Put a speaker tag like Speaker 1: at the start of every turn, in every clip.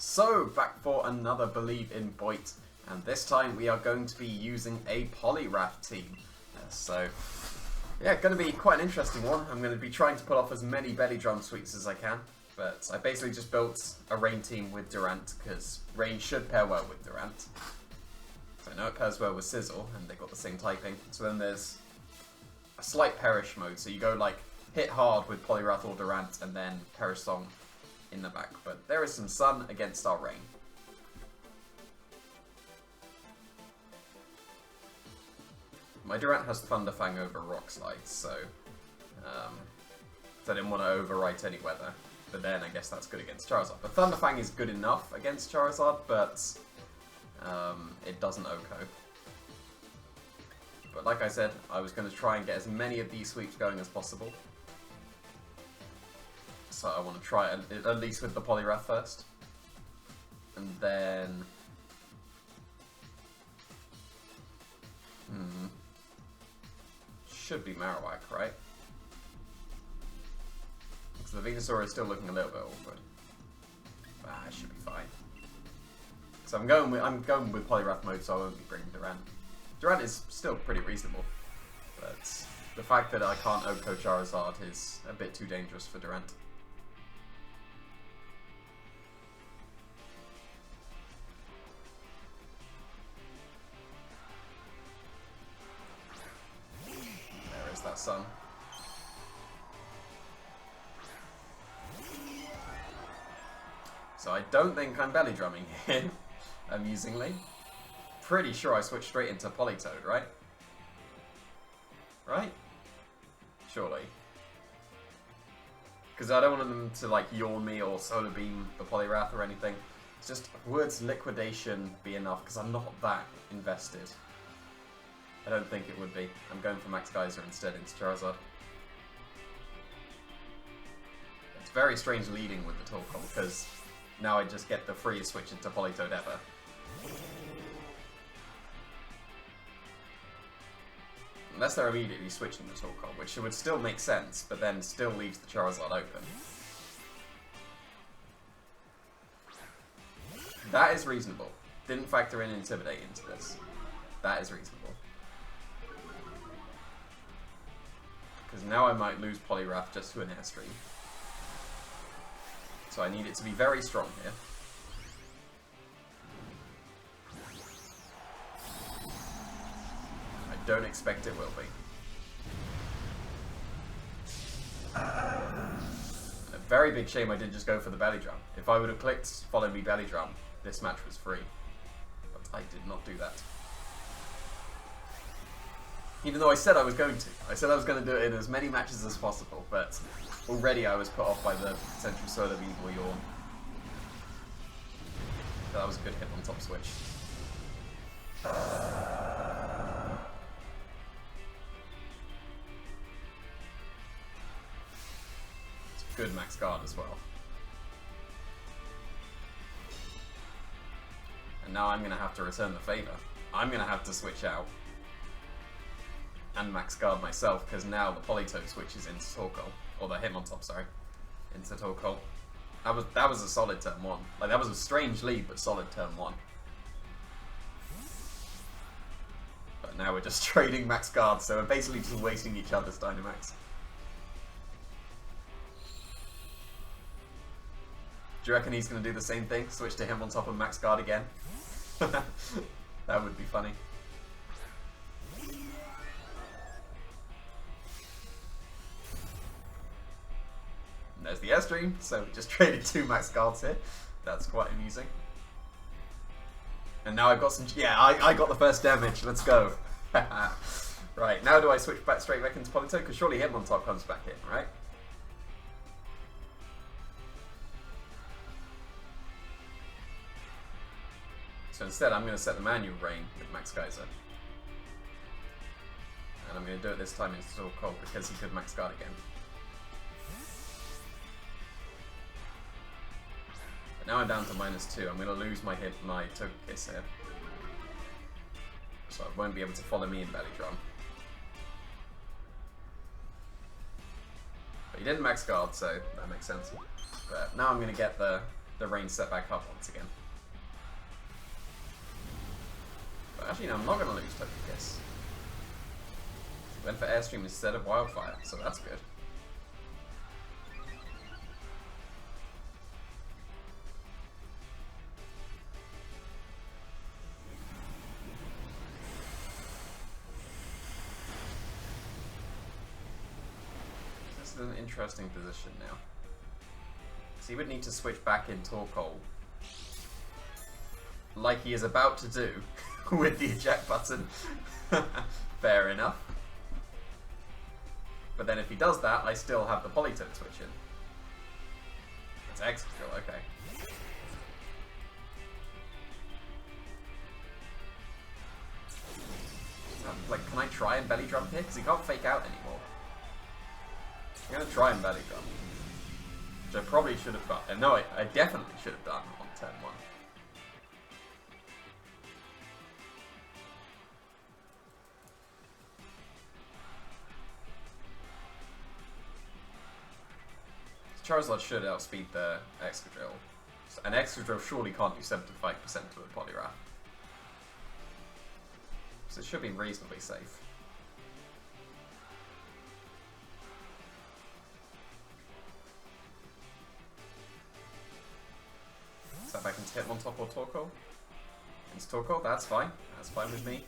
Speaker 1: So, back for another Believe in Boyt, and this time we are going to be using a POLIWRATH team. Yeah, going to be quite an interesting one. I'm going to be trying to pull off as many belly drum sweeps as I can, but I basically just built a Rain team with Durant, because Rain should pair well with Durant. So I know it pairs well with Sizzle, and they got the same typing. So then there's a slight Perish mode, so you go like hit hard with POLIWRATH or Durant, and then Perish Song in the back, but there is some Sun against our Rain. My Durant has Thunderfang over Rock Slide, so I didn't want to overwrite any weather. But then I guess that's good against Charizard. But Thunderfang is good enough against Charizard, but it doesn't OHKO. But like I said, I was going to try and get as many of these sweeps going as possible. So I want to try it at least with the POLIWRATH first. And then... should be Marowak, right? Because the Venusaur is still looking a little bit awkward. Ah, it should be fine. So I'm going with POLIWRATH mode, so I won't be bringing Durant. Durant is still pretty reasonable, but the fact that I can't OHKO Charizard is a bit too dangerous for Durant. That Sun. So I don't think I'm belly drumming here, amusingly. Pretty sure I switched straight into Politoed, right? Right? Surely. Because I don't want them to like yawn me or solar beam the POLIWRATH or anything. It's just Words Liquidation be enough because I'm not that invested. I don't think it would be. I'm going for Max Geyser instead into Charizard. It's very strange leading with the Torkoal because now I just get the freest switch into Politoed ever. Unless they're immediately switching the Torkoal, which would still make sense, but then still leaves the Charizard open. That is reasonable. Didn't factor in Intimidate into this. That is reasonable. Because now I might lose POLIWRATH just to an Airstream. So I need it to be very strong here. I don't expect it will be. A very big shame I didn't just go for the belly drum. If I would have clicked follow me belly drum, this match was free. But I did not do that. Even though I said I was going to. I said I was going to do it in as many matches as possible, but already I was put off by the potential Solar Beam or Yawn. So that was a good hit on top switch. It's a good max guard as well. And now I'm going to have to return the favour. I'm going to have to switch out. And max guard myself, because now the Politoed switches into Torkoal, or the Hitmontop, sorry, into Torkoal. That was a solid turn 1. Like, that was a strange lead, but solid turn 1. But now we're just trading max guard, so we're basically just wasting each other's Dynamax. Do you reckon he's going to do the same thing? Switch to Hitmontop and max guard again? That would be funny. And there's the Airstream, so we just traded 2 max guards here. That's quite amusing. And now I've got some... Yeah, I got the first damage. Let's go. Right, now do I switch back straight back into Politoed? Because surely Hitmontop comes back in, right? So instead, I'm going to set the manual Rain with Max Geyser. And I'm going to do it this time into Torkoal because he could max guard again. But now I'm down to -2. I'm going to lose my Togekiss here. So I won't be able to follow me in belly drum. But he didn't max guard, so that makes sense. But now I'm going to get the the range set back up once again. But actually, no, I'm not going to lose Token Kiss. Went for Airstream instead of Wildfire, so that's good. This is an interesting position now. So he would need to switch back in Torkoal, like he is about to do with the eject button. Fair enough. But then if he does that, I still have the Politoad switch in. It's Excadrill, okay. Like, can I try and Belly Drum here? Because he can't fake out anymore. I'm going to try and Belly Drum. Which I probably should have done. No, I definitely should have done on turn 1. Charizard should outspeed the Excadrill. An Excadrill surely can't do 75% to a Poliwrath. So it should be reasonably safe. So if I can hit Hitmontop or Torkoal? It's Torkoal, that's fine. That's fine with me.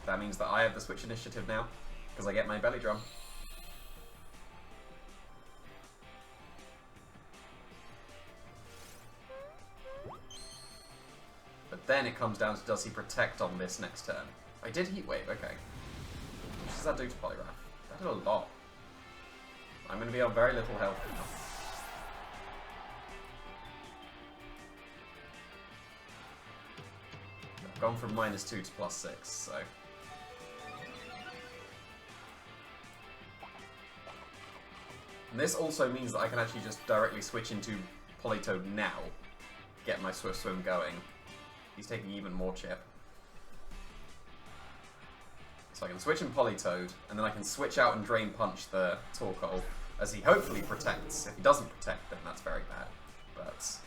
Speaker 1: That means that I have the switch initiative now, because I get my Belly Drum. But then it comes down to, does he protect on this next turn? I did Heat Wave, okay. What does that do to Poliwrath? That did a lot. I'm going to be on very little health now. I've gone from -2 to +6, so... And this also means that I can actually just directly switch into Politoad now. Get my Swift Swim going. He's taking even more chip. So I can switch in Politoad, and then I can switch out and Drain Punch the Torkoal, as he hopefully protects. If he doesn't protect, then that's very bad. But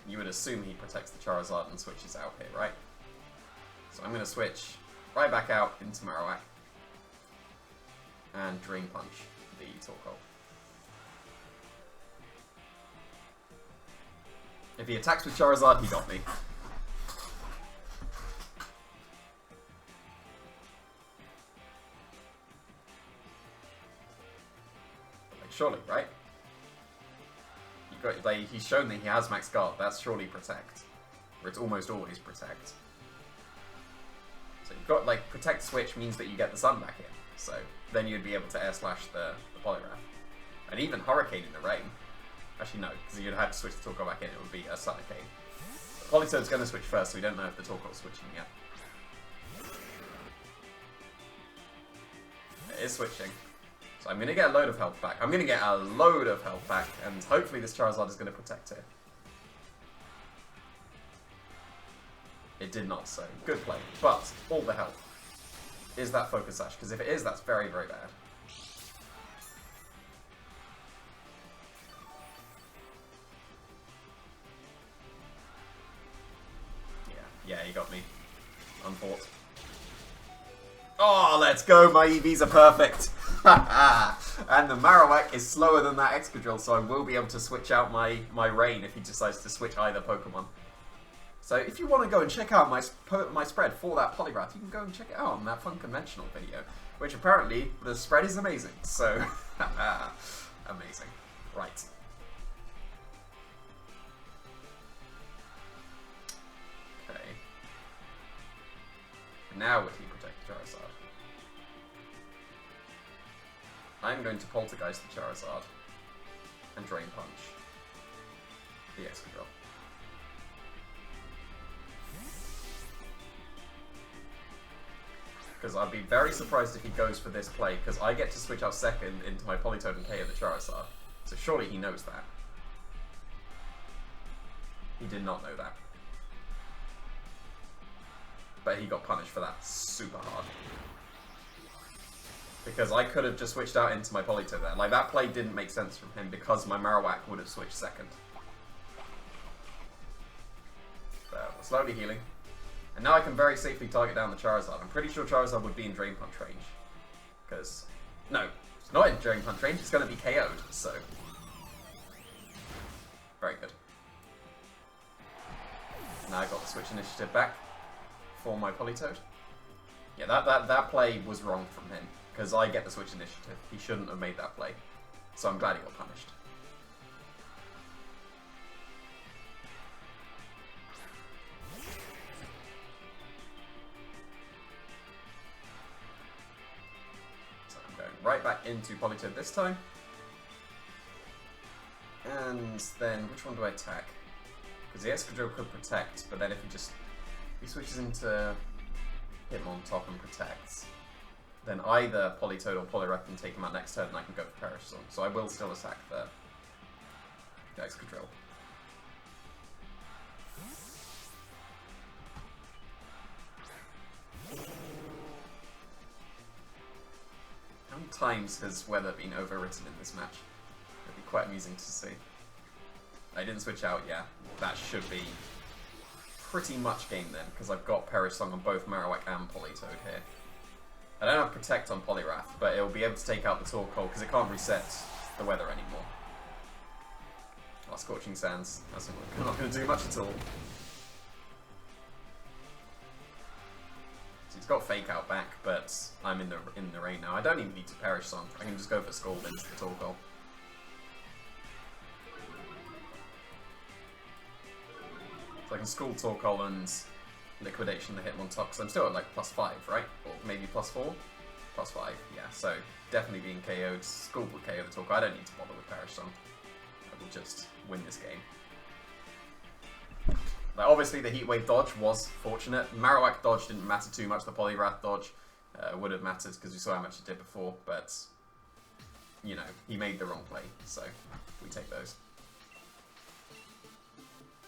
Speaker 1: you would assume he protects the Charizard and switches out here, right? So I'm going to switch right back out into Marowak, and Drain Punch the Torkoal. If he attacks with Charizard, he got me. Like, surely, right? Like, he's shown that he has Max Guard. That's surely Protect. Or it's almost always Protect. So you've got, like, Protect switch means that you get the Sun back in. So then you'd be able to Air Slash the Poliwrath. And even Hurricane in the Rain. Actually, no, because you'd have to switch the Torkoal back in, it would be a Hurricane. Politoad's going to switch first, so we don't know if the Torkoal's switching yet. It is switching. So I'm going to get a load of health back. I'm going to get a load of health back, and hopefully this Charizard is going to protect it. It did not, so good play. But all the health. Is that Focus Sash? Because if it is, that's very, very bad. Yeah, you got me. Unfought. Oh, let's go! My EVs are perfect! And the Marowak is slower than that Excadrill, so I will be able to switch out my Rain if he decides to switch either Pokemon. So if you want to go and check out my spread for that Poliwrath, you can go and check it out on that Fun Conventional video, which apparently the spread is amazing, so... amazing. Right. Now would he protect Charizard? I'm going to Poltergeist the Charizard and Drain Punch the Excadrill. Because I'd be very surprised if he goes for this play, because I get to switch out second into my Politoad and KO the Charizard. So surely he knows that. He did not know that. But he got punished for that super hard. Because I could have just switched out into my Polito there. Like, that play didn't make sense from him because my Marowak would have switched second. But we're slowly healing. And now I can very safely target down the Charizard. I'm pretty sure Charizard would be in Drain Punch range. Because, no, it's not in Drain Punch range, it's going to be KO'd, so. Very good. Now I got the switch initiative back for my Politoed. Yeah, that play was wrong from him, because I get the switch initiative. He shouldn't have made that play. So I'm glad he got punished. So I'm going right back into Politoed this time. And then, which one do I attack? Because the Excadrill could protect, but then if he switches into Hitmontop and protects, then either Politoed or Poliwrath can take him out next turn and I can go for Perish Song. So I will still attack the Excadrill. How many times has weather been overwritten in this match? It'd be quite amusing to see. I didn't switch out, yeah. That should be pretty much game then, because I've got Perish Song on both Marowak and Politoed here. I don't have Protect on Poliwrath, but it'll be able to take out the Torkoal because it can't reset the weather anymore. Oh, Scorching Sands. That's not going to do much at all. So he's got Fake Out back, but I'm in the rain now. I don't even need to Perish Song. I can just go for Scald into the Torkoal. So I can Scald Torkoal and Liquidation the Hitmontop, because I'm still at like +5, right? Or maybe +4? +5, yeah. So definitely being KO'd. Scald will KO the Torkoal. I don't need to bother with Perish Song. I will just win this game. Like, obviously the Heat Wave dodge was fortunate. Marowak dodge didn't matter too much. The Poliwrath dodge would have mattered because we saw how much it did before, but you know, he made the wrong play, so we take those.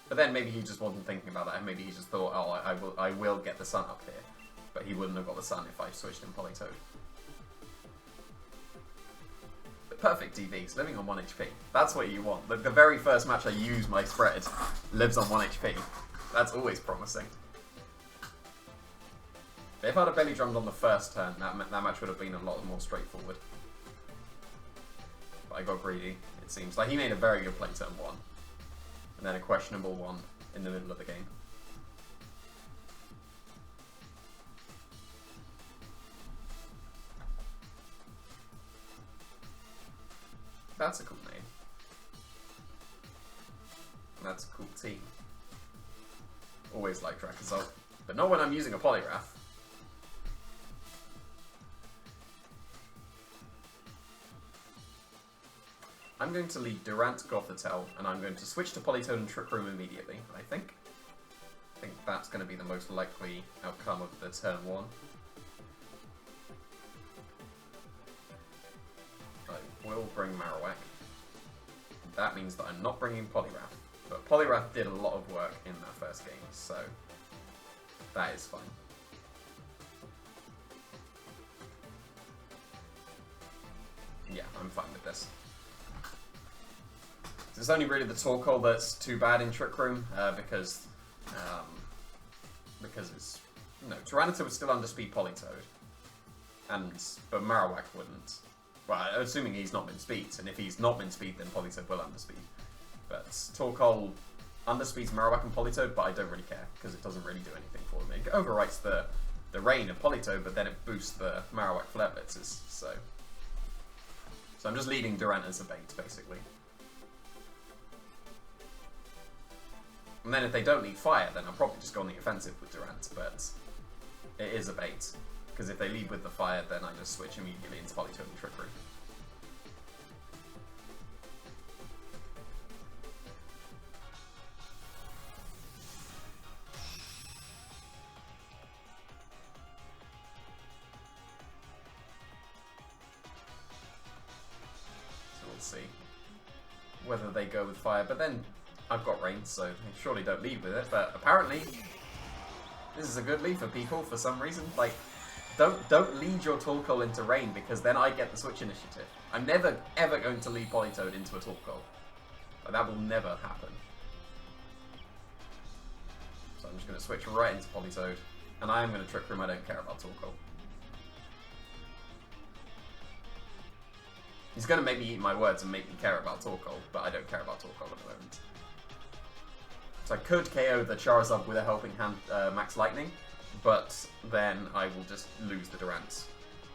Speaker 1: But then maybe he just wasn't thinking about that, and maybe he just thought, oh, I will get the sun up here. But he wouldn't have got the sun if I switched in Politoed. The perfect DVs, living on 1 HP. That's what you want. The very first match I use my spread lives on 1 HP. That's always promising. But if I'd have belly drummed on the first turn, that match would have been a lot more straightforward. But I got greedy, it seems. Like, he made a very good play turn 1. And then a questionable one in the middle of the game. That's a cool name. And that's a cool team. Always like Drakazult. But not when I'm using a Poliwrath. I'm going to lead Durant Gothitelle, and I'm going to switch to Politoed and Trick Room immediately, I think. I think that's going to be the most likely outcome of the turn 1. I will bring Marowak. That means that I'm not bringing Poliwrath. But Poliwrath did a lot of work in that first game, so that is fine. Yeah, I'm fine with this. It's only really the Torkoal that's too bad in Trick Room, because it's, you know, Tyranitar would still underspeed Politoed, but Marowak wouldn't. Well, assuming he's not been speed, and if he's not been speed, then Politoed will underspeed. But Torkoal underspeeds Marowak and Politoed, but I don't really care, because it doesn't really do anything for me. It overwrites the rain of Politoed, but then it boosts the Marowak Flare Blitzes, so I'm just leading Durant as a bait, basically. And then if they don't need fire, then I'll probably just go on the offensive with Durant, but it is a bait. Because if they lead with the fire, then I just switch immediately into Politoed and Trick Room. So we'll see whether they go with fire, but then I've got rain, so they surely don't lead with it, but apparently this is a good lead for people for some reason. Like, Don't lead your Torkoal into rain, because then I get the switch initiative. I'm never ever going to lead Politoed into a Torkoal. Like, that will never happen. So I'm just going to switch right into Politoed, and I am going to Trick Room. I don't care about Torkoal. He's going to make me eat my words and make me care about Torkoal, but I don't care about Torkoal at the moment. So I could KO the Charizard with a Helping Hand Max Lightning, but then I will just lose the Durant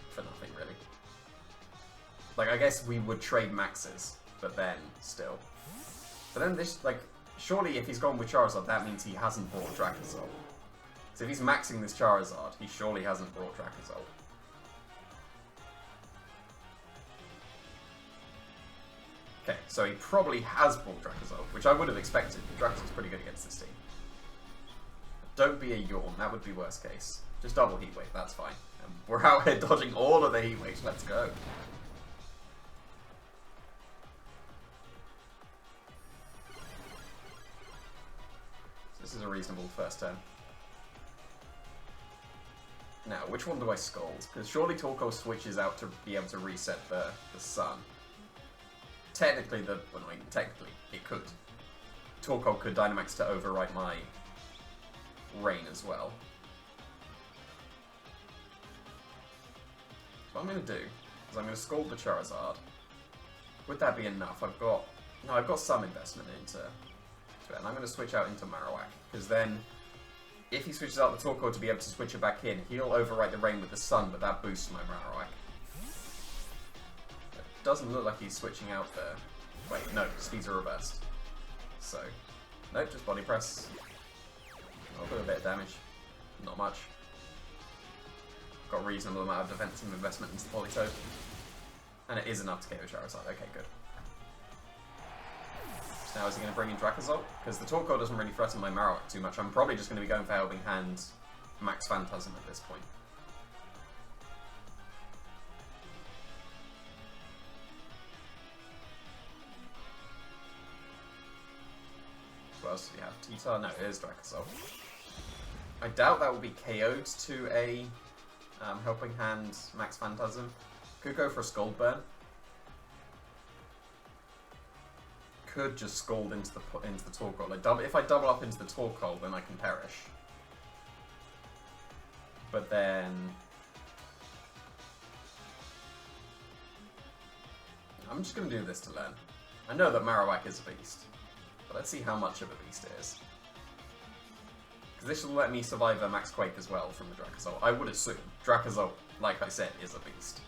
Speaker 1: for nothing, really. Like, I guess we would trade Maxes, but then still. But then this, like, surely if he's gone with Charizard, that means he hasn't brought Dracozolt. So if he's maxing this Charizard, he surely hasn't brought Dracozolt. Okay, so he probably has brought Dracozolt, which I would have expected. Dracozolt's pretty good against this team. Don't be a yawn, that would be worst case. Just double Heat Wave, that's fine. And we're out here dodging all of the Heat Waves, let's go. So this is a reasonable first turn. Now, which one do I scold? Because surely Torkoal switches out to be able to reset the sun. Technically, technically, it could. Torkoal could Dynamax to overwrite my Rain as well. So what I'm going to do is I'm going to Scald the Charizard. Would that be enough? I've got some investment into it, and I'm going to switch out into Marowak, because then if he switches out the Torkoal to be able to switch it back in, he'll overwrite the Rain with the Sun, but that boosts my Marowak. Doesn't look like he's switching out there. Wait, no, speeds are reversed. So, nope, just body press. I'll do a bit of damage. Not much. Got a reasonable amount of defensive investment into the Politoed. And it is enough to KO Charizard. Okay, good. So now is he going to bring in Dracozolt? Because the Torkoal doesn't really threaten my Marowak too much. I'm probably just going to be going for Helping Hand Max Phantasm at this point. What else do we have? T-Tar? No, it is Dracozolt. I doubt that will be KO'd to a Helping Hand Max Phantasm. Could go for a Scald Burn. Could just Scald into the Torkoal. Like, if I double up into the Torkoal, then I can perish. But then I'm just going to do this to learn. I know that Marowak is a beast. Let's see how much of a beast it is. Because this will let me survive a Max Quake as well from the Dracozolt. I would assume. Dracozolt, like I said, is a beast.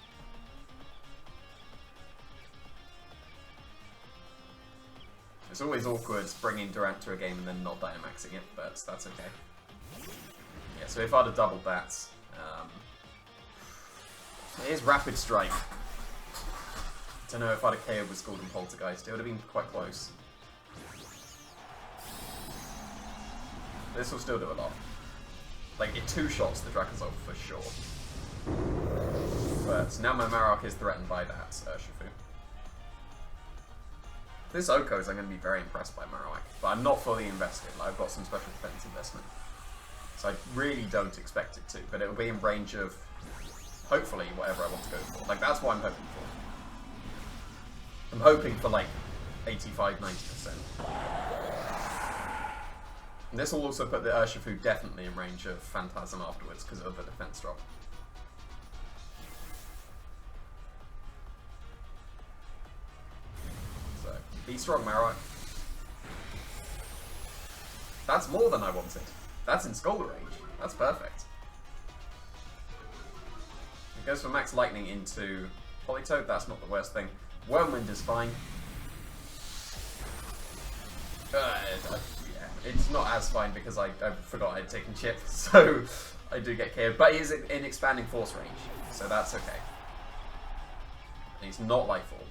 Speaker 1: It's always awkward bringing Durant to a game and then not Dynamaxing it, but that's okay. Yeah, so if I'd have doubled that... it is Rapid Strike. I don't know if I'd have KO'd with Scald and Poltergeist. It would have been quite close. This will still do a lot. Like, it two-shots the Dracozolt for sure. But now my Marowak is threatened by that Urshifu. This Okos, I'm going to be very impressed by Marowak. But I'm not fully invested. Like, I've got some special defense investment. So I really don't expect it to. But it will be in range of, hopefully, whatever I want to go for. Like, that's what I'm hoping for. I'm hoping for, like, 85–90%. And this will also put the Urshifu definitely in range of Phantasm afterwards because of the defense drop. So, be strong, Marowak. That's more than I wanted. That's in Scald range. That's perfect. It goes for Max Lightning into Politoed. That's not the worst thing. Whirlwind is fine. It's not as fine because I forgot I'd taken Chip, so I do get KO'd. But he is in expanding force range, so that's okay. And he's not Lightfall.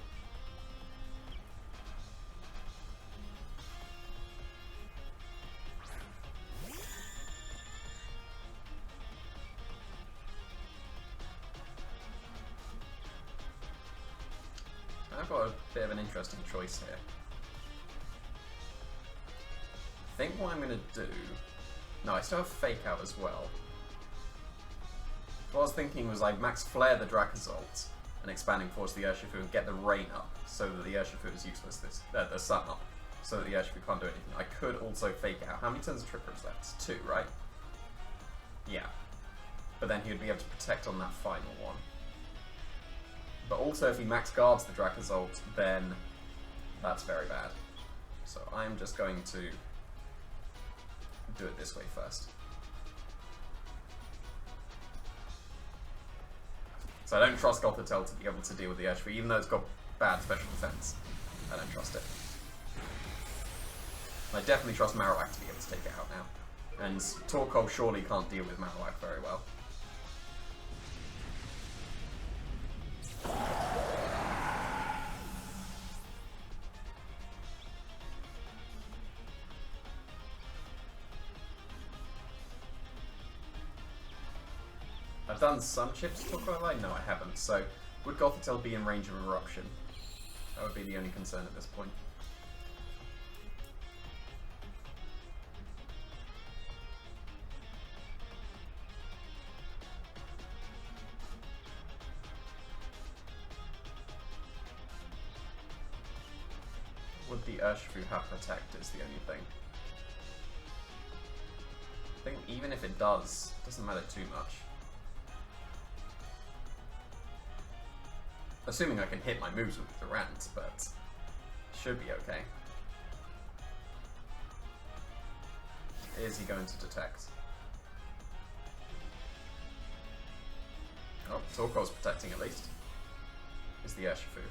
Speaker 1: I've got a bit of an interesting choice here. I think what I'm going to do... No, I still have Fake Out as well. What I was thinking was I'd max flare the Dracozolt and expanding force the Urshifu and get the rain up so that the Urshifu is useless. The sun up so that the Urshifu can't do anything. I could also fake out. How many turns of Tripper is left? 2, right? Yeah. But then he would be able to protect on that final one. But also if he max guards the Dracozolt, then that's very bad. So I'm just going to do it this way first. So I don't trust Gothitelle to be able to deal with the Urshifu, even though it's got bad special defense. I don't trust it. I definitely trust Marowak to be able to take it out now. And Torkoal surely can't deal with Marowak very well. I've done some chips to Torkoal. No, I haven't. So, would Gothitelle be in range of Eruption? That would be the only concern at this point. Would the Urshifu have Protect is the only thing. I think even if it does, it doesn't matter too much. Assuming I can hit my moves with Durant, but should be okay. Is he going to detect? Oh, Torkoal's protecting at least. Is the Urshifu?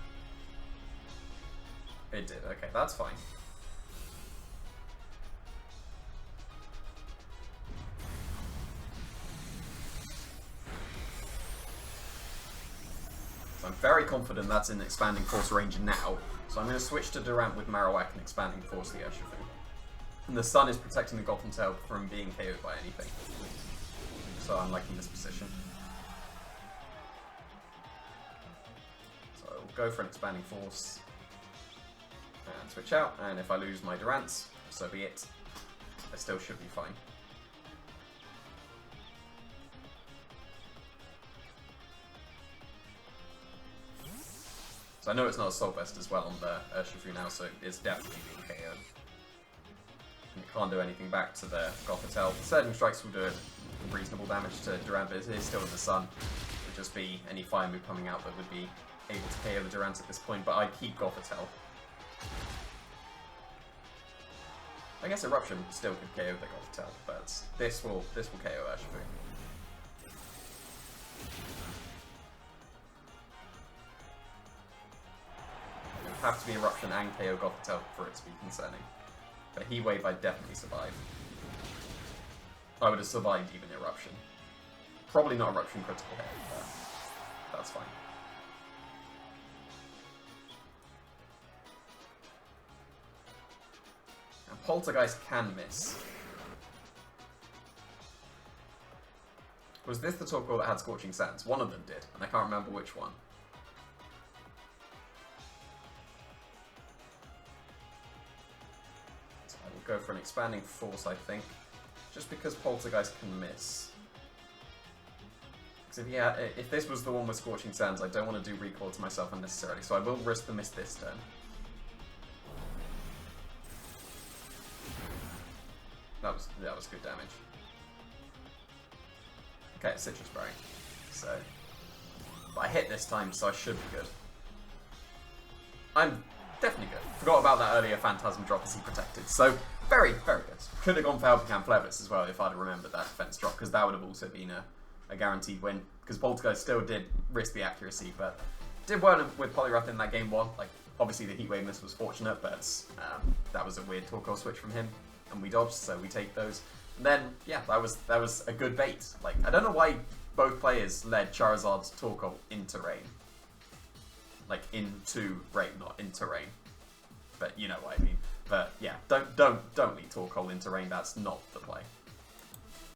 Speaker 1: It did, okay, that's fine. I'm very confident that's in Expanding Force range now, so I'm going to switch to Durant with Marowak and Expanding Force the Urshifu. And the Sun is protecting the Gothitelle from being KO'd by anything. So I'm liking this position. So I'll go for an Expanding Force and switch out, and if I lose my Durant, so be it. I still should be fine. So I know it's not a Soul Burst as well on the Urshifu now, so it's definitely being KO'd. And it can't do anything back to the Gothitelle. Surging Strikes will do reasonable damage to Durant, but it is still in the Sun. It would just be any fire move coming out that would be able to KO the Durant at this point, but I'd keep Gothitelle. I guess Eruption still could KO the Gothitelle, but this will KO Urshifu. It would have to be Eruption and KO Gothitelle for it to be concerning. But Heat Wave I'd definitely survive. I would have survived even Eruption. Probably not Eruption critical hit, but that's fine. And Poltergeist can miss. Was this the Torkoal that had Scorching Sands? One of them did, and I can't remember which one. So I will go for an Expanding Force, I think. Just because Poltergeist can miss. Because if this was the one with Scorching Sands, I don't want to do recoil to myself unnecessarily, so I will risk the miss this turn. That was good damage. Okay, it's Citrus Berry. So, but I hit this time, so I should be good. I'm definitely good. Forgot about that earlier Phantasm drop as he protected. So, very, very good. Could have gone for Alpacam Flevis as well if I'd have remembered that defense drop, because that would have also been a guaranteed win. Because Poltergeist still did risk the accuracy, but did well with Poliwrath in that game 1. Like, obviously the Heat Wave miss was fortunate, but that was a weird Torkoal switch from him. And we dodged, so we take those. And then, yeah, that was a good bait. Like, I don't know why both players led Charizard's Torkoal into rain. Like, into rain, not into rain. But you know what I mean. But yeah, don't lead Torkoal into rain. That's not the play.